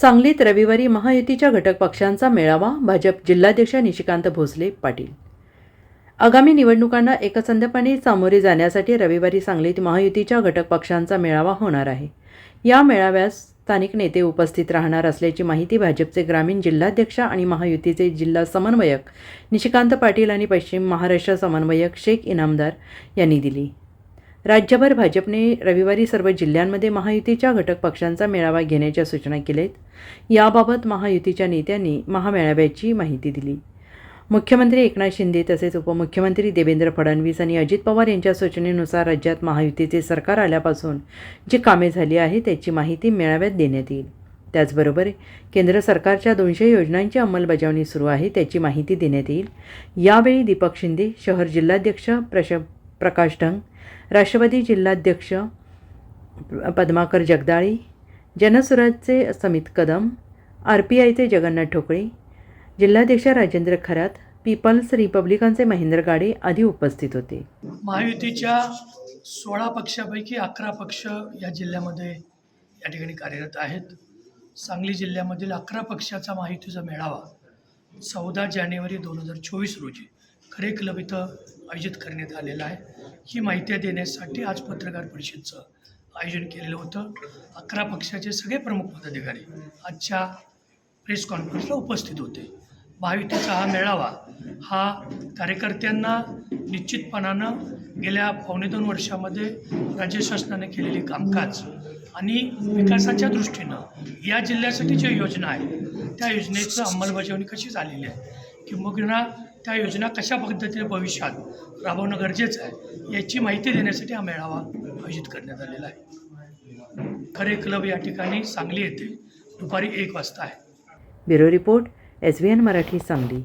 सांगलीत रविवारी महायुतीच्या घटक पक्षांचा मेळावा. भाजप जिल्हाध्यक्ष निशिकांत भोसले पाटील. आगामी निवडणुकांना एकसंधपणे सामोरे जाण्यासाठी रविवारी सांगलीत महायुतीच्या घटक पक्षांचा मेळावा होणार आहे. या मेळाव्यास स्थानिक नेते उपस्थित राहणार असल्याची माहिती भाजपचे ग्रामीण जिल्हाध्यक्ष आणि महायुतीचे जिल्हा समन्वयक निशिकांत पाटील आणि पश्चिम महाराष्ट्र समन्वयक शेख इनामदार यांनी दिली. राज्यभर भाजपने रविवारी सर्व जिल्ह्यांमध्ये महायुतीच्या घटक पक्षांचा मेळावा घेण्याच्या सूचना केल्यात. याबाबत महायुतीच्या नेत्यांनी महामेळाव्याची माहिती दिली. मुख्यमंत्री एकनाथ शिंदे तसेच उपमुख्यमंत्री देवेंद्र फडणवीस आणि अजित पवार यांच्या सूचनेनुसार राज्यात महायुतीचे सरकार आल्यापासून जी कामे झाली आहेत त्याची माहिती मेळाव्यात देण्यात येईल. त्याचबरोबर केंद्र सरकारच्या 200 योजनांची अंमलबजावणी सुरू आहे त्याची माहिती देण्यात येईल. यावेळी दीपक शिंदे, शहर जिल्हाध्यक्ष प्रकाश ढंग, राष्ट्रवादी जिल्हाध्यक्ष पद्माकर जगदाळे, जनसुराजचे समित कदम, RPIचे जगन्नाथ ठोकळे, जिल्हाध्यक्ष राजेंद्र खरात, पीपल्स रिपब्लिकनचे महेंद्र गाडे आदी उपस्थित होते. महायुतीच्या 16 पक्षापैकी 11 पक्ष या जिल्ह्यामध्ये या ठिकाणी कार्यरत आहेत. सांगली जिल्ह्यामधील 11 पक्षाचा महायुतीचा मेळावा 14 जानेवारी 2024 रोजी खरे क्लब इथं आयोजित करण्यात आलेला आहे. ही माहिती देण्यासाठी आज पत्रकार परिषदेचं आयोजन केलेलं होतं. 11 पक्षाचे सगळे प्रमुख पदाधिकारी आजच्या प्रेस कॉन्फरन्सला उपस्थित होते. महायुतीचा हा मेळावा हा कार्यकर्त्यांना निश्चितपणानं गेल्या 2.25 वर्षामध्ये राज्य शासनाने केलेले कामकाज आणि विकासाच्या दृष्टीनं या जिल्ह्यासाठी ज्या योजना आहेत त्या योजनेचं अंमलबजावणी कशी झालेली आहे किंवा त्या योजना कशा पद्धतीने भविष्यात राबवणं गरजेचं आहे याची माहिती देण्यासाठी हा मेळावा आयोजित करण्यात आलेला आहे. खरे क्लब या ठिकाणी सांगली येथे दुपारी 1 वाजता आहे. Bureau report, SVN Marathi, Sangli.